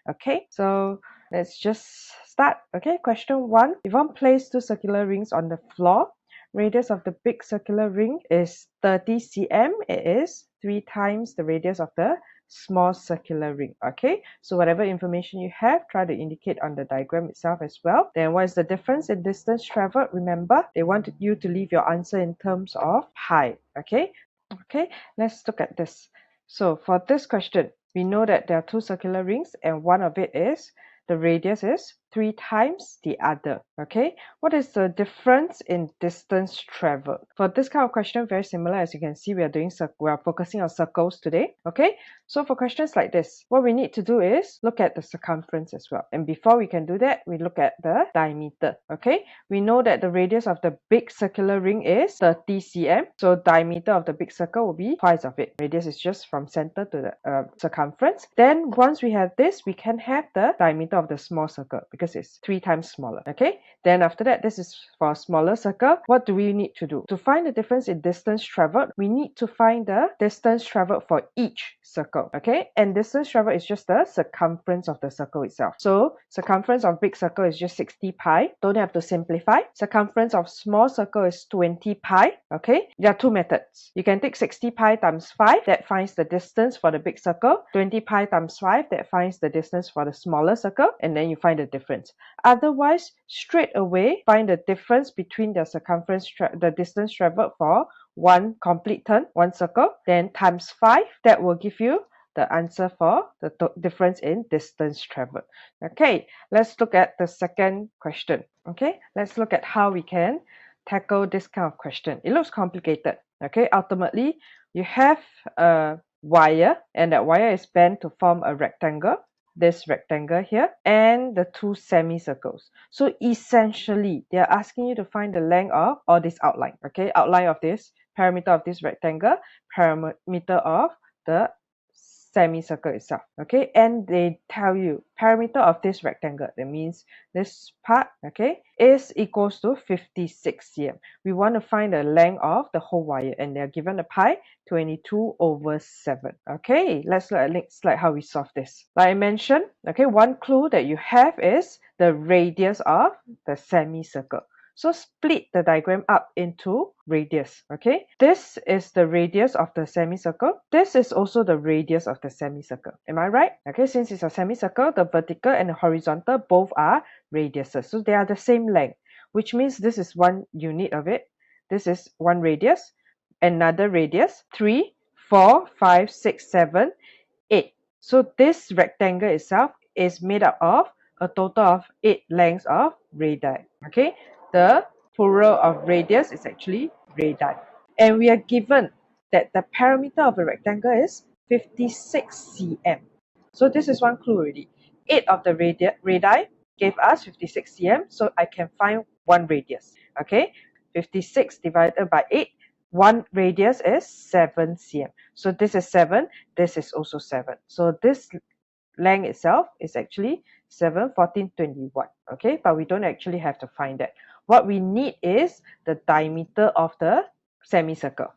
Okay, so let's just start. Okay, question 1. Yvonne placed 2 circular rings on the floor. Radius of the big circular ring is 30 cm. It is 3 times the radius of the small circular ring. Okay, so whatever information you have, try to indicate on the diagram itself as well. Then what is the difference in distance traveled? Remember, they want you to leave your answer in terms of pi. Okay, let's look at this. So for this question, we know that there are 2 circular rings and one of it is the radius is 3 times the other. Okay, what is the difference in distance traveled? For this kind of question, very similar. As you can see, we are focusing on circles today. Okay, so for questions like this, what we need to do is look at the circumference as well. And before we can do that, we look at the diameter. Okay, we know that the radius of the big circular ring is 30 cm. So diameter of the big circle will be twice of it. Radius is just from center to the circumference. Then once we have this, we can have the diameter of the small circle because it's 3 times smaller. Okay, then after that, this is for a smaller circle. What do we need to do? To find the difference in distance traveled, we need to find the distance traveled for each circle. Okay, and distance traveled is just the circumference of the circle itself. So circumference of big circle is just 60 pi. Don't have to simplify. Circumference of small circle is 20 pi. Okay, there are 2 methods. You can take 60 pi times 5, that finds the distance for the big circle. 20 pi times 5, that finds the distance for the smaller circle, and then you find the difference. Otherwise, straight away find the difference between the the distance traveled for one complete turn, one circle, then times 5, that will give you the answer for the difference in distance traveled. Okay, let's look at the second question. Okay, let's look at how we can tackle this kind of question. It looks complicated. Okay, ultimately, you have a wire, and that wire is bent to form a rectangle, this rectangle here, and the 2 semicircles. So essentially, they are asking you to find the length of, or this outline, okay, outline of this, perimeter of this rectangle, perimeter of the semicircle itself. Okay, and they tell you perimeter of this rectangle, that means this part, okay, is equals to 56 cm. We want to find the length of the whole wire, and they are given a pi 22/7. Okay, let's look at next slide how we solve this. Like I mentioned, okay, one clue that you have is the radius of the semicircle. So split the diagram up into radius. Okay, this is the radius of the semicircle. This is also the radius of the semicircle. Am I right? Okay, since it's a semicircle, the vertical and the horizontal both are radiuses. So they are the same length, which means this is one unit of it. This is one radius, another radius, 3, 4, 5, 6, 7, 8. So this rectangle itself is made up of a total of 8 lengths of radii. Okay, the plural of radius is actually radii. And we are given that the perimeter of the rectangle is 56 cm. So this is one clue already. 8 of the radii gave us 56 cm, so I can find one radius. Okay, 56 divided by 8, one radius is 7 cm. So this is 7, this is also 7. So this length itself is actually 7, 14, 21. Okay, but we don't actually have to find that. What we need is the diameter of the semicircle.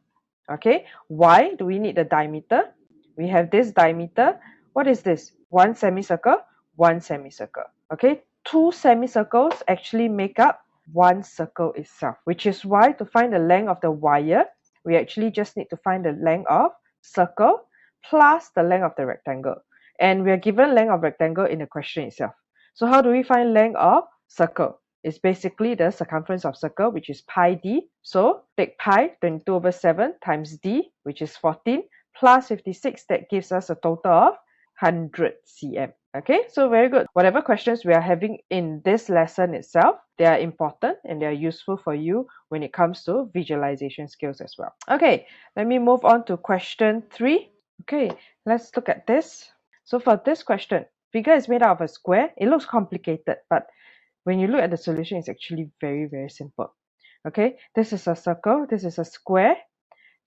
Okay, why do we need the diameter? We have this diameter. What is this? One semicircle, one semicircle. Okay, 2 semicircles actually make up one circle itself, which is why to find the length of the wire, we actually just need to find the length of circle plus the length of the rectangle. And we are given length of rectangle in the question itself. So how do we find length of circle? It's basically the circumference of circle, which is pi d. So take pi 22/7 times d, which is 14, plus 56, that gives us a total of 100 cm. Okay, so very good. Whatever questions we are having in this lesson itself, they are important and they are useful for you when it comes to visualization skills as well. Okay, let me move on to question 3. Okay, let's look at this. So for this question, figure is made out of a square. It looks complicated, but when you look at the solution, it's actually very, very simple. Okay, this is a circle, this is a square.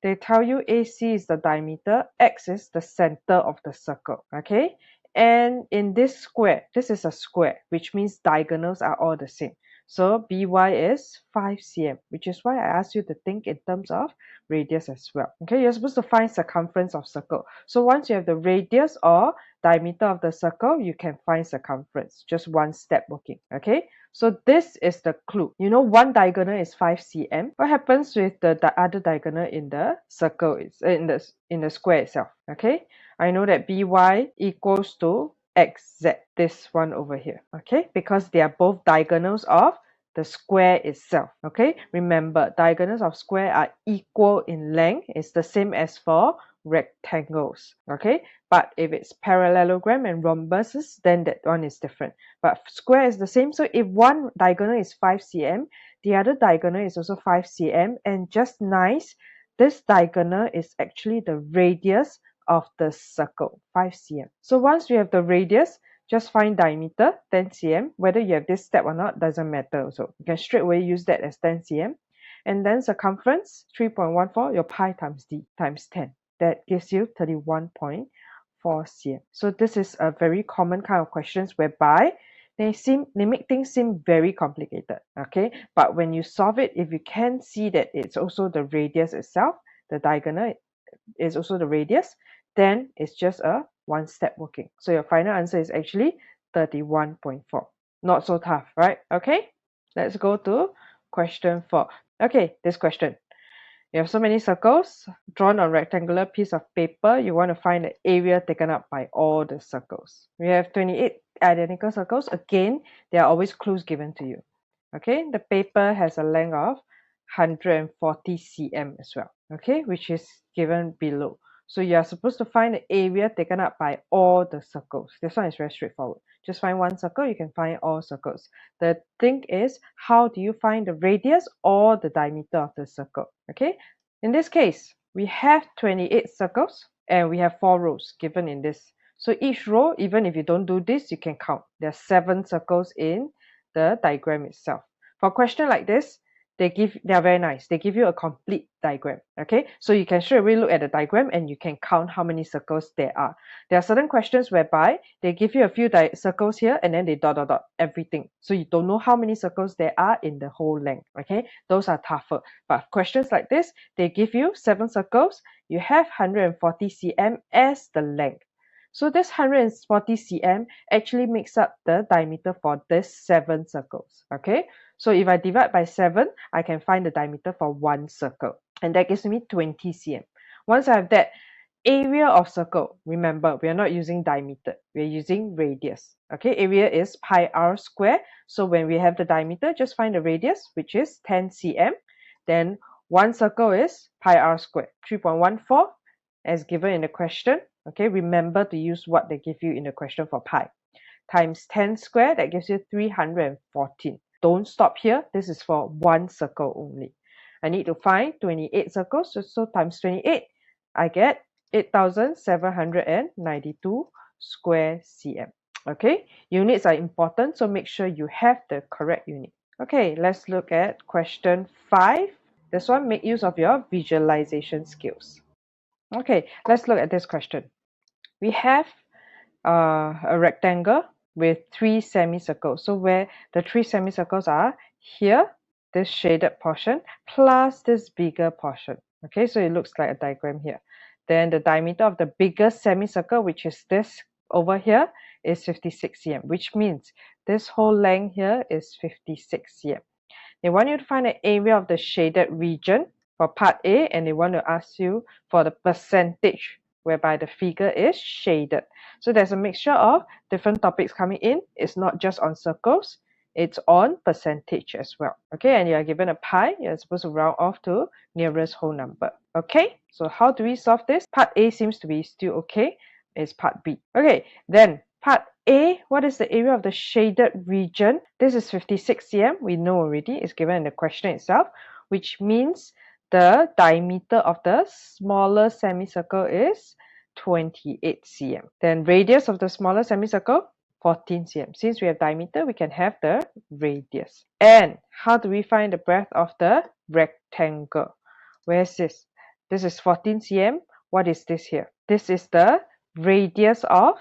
They tell you AC is the diameter, X is the center of the circle. Okay, and in this square, this is a square, which means diagonals are all the same. So BY is 5 cm, which is why I asked you to think in terms of radius as well. Okay, you're supposed to find circumference of circle. So once you have the radius or diameter of the circle, you can find circumference. Just one step working. Okay, so this is the clue. You know, one diagonal is 5 cm. What happens with the other diagonal in the circle is in the square itself? Okay, I know that by equals to xz, this one over here. Okay, because they are both diagonals of the square itself. Okay, remember, diagonals of square are equal in length. It's the same as for rectangles. Okay, but if it's parallelogram and rhombuses, then that one is different. But square is the same. So if one diagonal is 5 cm, the other diagonal is also 5 cm, and just nice, this diagonal is actually the radius of the circle, 5 cm. So once we have the radius, just find diameter, 10 cm. Whether you have this step or not doesn't matter also. You can straight away use that as 10 cm. And then circumference, 3.14, your pi times d times 10. That gives you 31.4 cm. So this is a very common kind of questions whereby they make things seem very complicated. Okay, but when you solve it, if you can see that it's also the radius itself, the diagonal is also the radius, then it's just a one step working. So your final answer is actually 31.4. Not so tough, right? Okay, let's go to question 4. Okay, this question. You have so many circles drawn on a rectangular piece of paper. You want to find the area taken up by all the circles. We have 28 identical circles. Again, there are always clues given to you. Okay, the paper has a length of 140 cm as well. Okay, which is given below. So you are supposed to find the area taken up by all the circles. This one is very straightforward. Just find one circle, you can find all circles. The thing is, how do you find the radius or the diameter of the circle? Okay, in this case, we have 28 circles and we have 4 rows given in this. So each row, even if you don't do this, you can count. There are 7 circles in the diagram itself. For a question like this, they are very nice. They give you a complete diagram. Okay, so you can straight away look at the diagram and you can count how many circles there are. There are certain questions whereby they give you a few circles here and then they dot everything. So you don't know how many circles there are in the whole length. Okay, those are tougher. But questions like this, they give you 7 circles. You have 140 cm as the length. So this 140 cm actually makes up the diameter for these 7 circles. Okay, so if I divide by 7, I can find the diameter for one circle. And that gives me 20 cm. Once I have that area of circle, remember, we are not using diameter. We are using radius. Okay, area is pi r square. So when we have the diameter, just find the radius, which is 10 cm. Then one circle is pi r square, 3.14, as given in the question. Okay, remember to use what they give you in the question for pi. Times 10 square, that gives you 314. Don't stop here. This is for one circle only. I need to find 28 circles. So times 28, I get 8,792 square cm. Okay, units are important, so make sure you have the correct unit. Okay, let's look at question 5. This one, make use of your visualization skills. Okay, let's look at this question. We have a rectangle with 3 semicircles. So where the 3 semicircles are here, this shaded portion, plus this bigger portion. Okay, so it looks like a diagram here. Then the diameter of the biggest semicircle, which is this over here, is 56 cm, which means this whole length here is 56 cm. They want you to find the area of the shaded region for part A, and they want to ask you for the percentage whereby the figure is shaded. So there's a mixture of different topics coming in. It's not just on circles, it's on percentage as well. Okay, and you are given a pi, you're supposed to round off to nearest whole number. Okay, so how do we solve this? Part A seems to be still okay. It's part B. Okay, then part A, what is the area of the shaded region? This is 56 cm. We know already. It's given in the question itself, which means the diameter of the smaller semicircle is 28 cm. Then radius of the smaller semicircle, 14 cm. Since we have diameter, we can have the radius. And how do we find the breadth of the rectangle? Where is this? This is 14 cm. What is this here? This is the radius of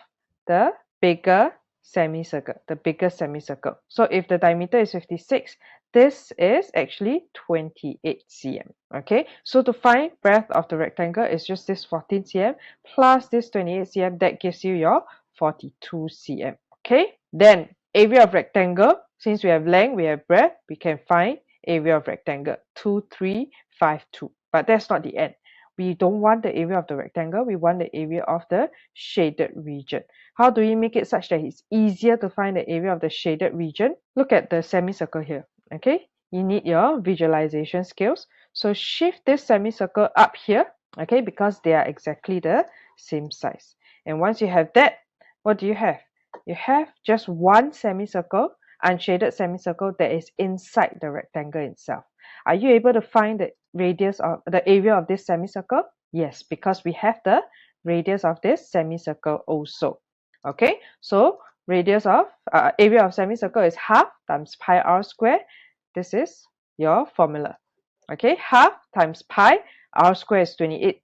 the bigger semicircle, the biggest semicircle. So if the diameter is 56, this is actually 28 cm. Okay, so to find breadth of the rectangle is just this 14 cm plus this 28 cm. That gives you your 42 cm. Okay, then area of rectangle, since we have length, we have breadth, we can find area of rectangle 2352. But that's not the end. We don't want the area of the rectangle, we want the area of the shaded region. How do we make it such that it's easier to find the area of the shaded region? Look at the semicircle here. Okay, you need your visualization skills. So shift this semicircle up here, okay, because they are exactly the same size. And once you have that, what do you have? You have just one semicircle, unshaded semicircle that is inside the rectangle itself. Are you able to find the radius of the area of this semicircle? Yes, because we have the radius of this semicircle also. Okay, so radius of area of semicircle is half times pi r square. This is your formula. Okay, half times pi, r square is 28,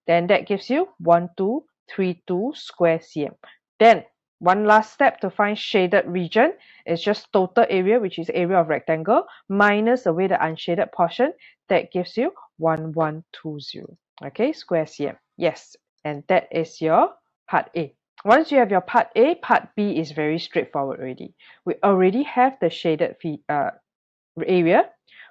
then that gives you 1232 square cm. Then one last step to find shaded region is just total area, which is area of rectangle, minus away the unshaded portion, that gives you 1120, okay, square cm. Yes, and that is your part A. Once you have your part A, part B is very straightforward already. We already have the shaded area.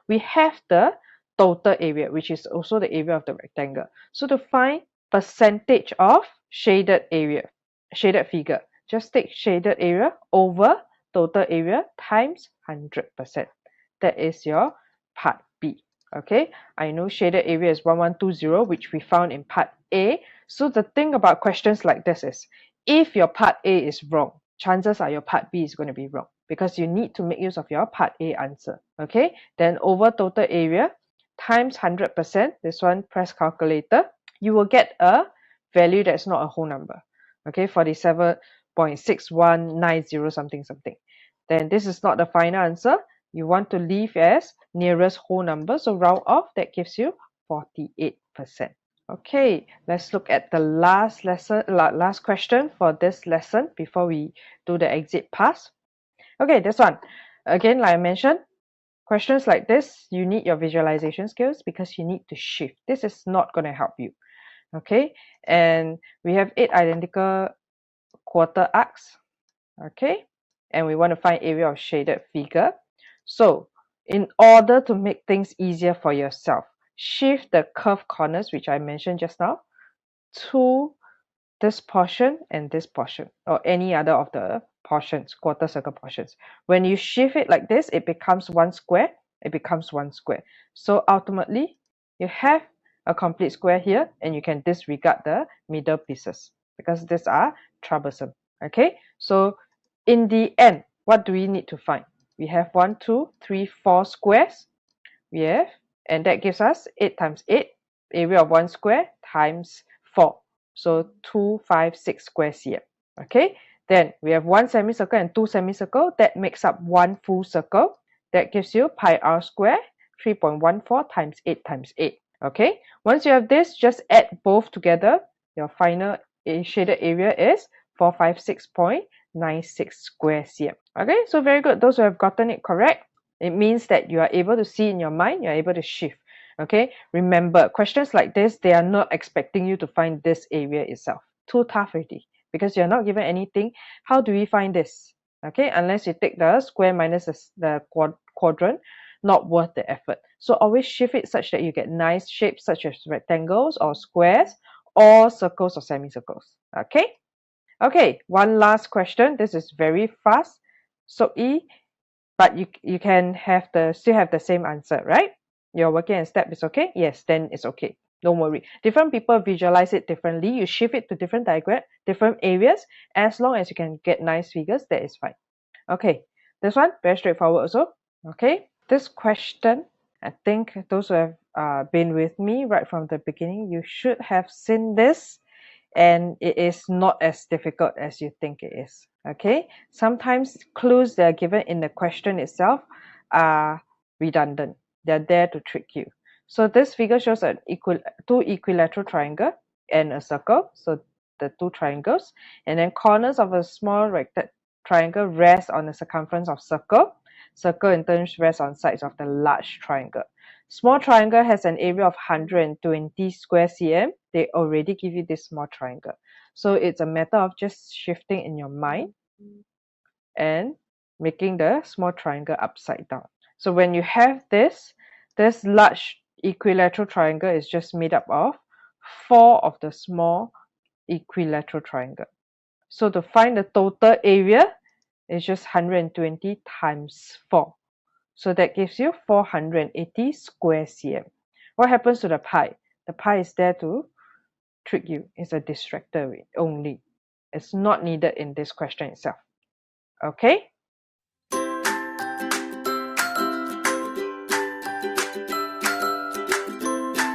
We have the total area, which is also the area of the rectangle. So to find percentage of shaded area, shaded figure, just take shaded area over total area times 100%. That is your part B. Okay, I know shaded area is 1120, which we found in part A. So the thing about questions like this is, if your part A is wrong, chances are your part B is going to be wrong, because you need to make use of your part A answer. Okay, then over total area times 100%, this one press calculator, you will get a value that's not a whole number. Okay, 47.6190 something something. Then this is not the final answer. You want to leave as nearest whole number, so round off, that gives you 48%. Okay, let's look at the last question for this lesson before we do the exit pass. Okay, this one. Again, like I mentioned, questions like this, you need your visualization skills because you need to shift. This is not going to help you. Okay, and we have 8 identical quarter arcs. Okay, and we want to find area of shaded figure. So in order to make things easier for yourself, shift the curved corners, which I mentioned just now, to this portion and this portion, or any other of the portions, quarter circle portions. When you shift it like this, it becomes one square. It becomes one square. So ultimately, you have a complete square here, and you can disregard the middle pieces because these are troublesome. Okay, so in the end, what do we need to find? We have 1, 2, 3, 4 squares. We have, and that gives us 8 times 8, area of 1 square times 4. So 256 square cm. Okay, then we have 1 semicircle and 2 semicircle. That makes up 1 full circle. That gives you pi r square, 3.14 times 8 times 8. Okay, once you have this, just add both together. Your final shaded area is 456.96 square cm. Okay, so very good. Those who have gotten it correct, it means that you are able to see in your mind, you are able to shift. Okay, remember, questions like this, they are not expecting you to find this area itself. Too tough already, because you're not given anything. How do we find this? Okay, unless you take the square minus the quadrant, not worth the effort. So always shift it such that you get nice shapes such as rectangles or squares or circles or semicircles. Okay, okay, one last question. This is very fast. So but you can have still have the same answer, right? Your working and step is okay? Yes, then it's okay. Don't worry. Different people visualize it differently. You shift it to different diagram, different areas. As long as you can get nice figures, that is fine. Okay, this one, very straightforward also. Okay, this question, I think those who have been with me right from the beginning, you should have seen this, and it is not as difficult as you think it is. Okay, sometimes clues that are given in the question itself are redundant. They're there to trick you. So this figure shows two equilateral triangle and a circle. So the two triangles, and then corners of a small triangle rest on the circumference of circle. Circle in turn rests on sides of the large triangle. Small triangle has an area of 120 square cm. They already give you this small triangle. So it's a matter of just shifting in your mind and making the small triangle upside down. So when you have this large equilateral triangle is just made up of 4 of the small equilateral triangle. So to find the total area, it's just 120 times 4. So that gives you 480 square cm. What happens to the pi? The pi is there to trick you. It's a distractor only. It's not needed in this question itself. Okay?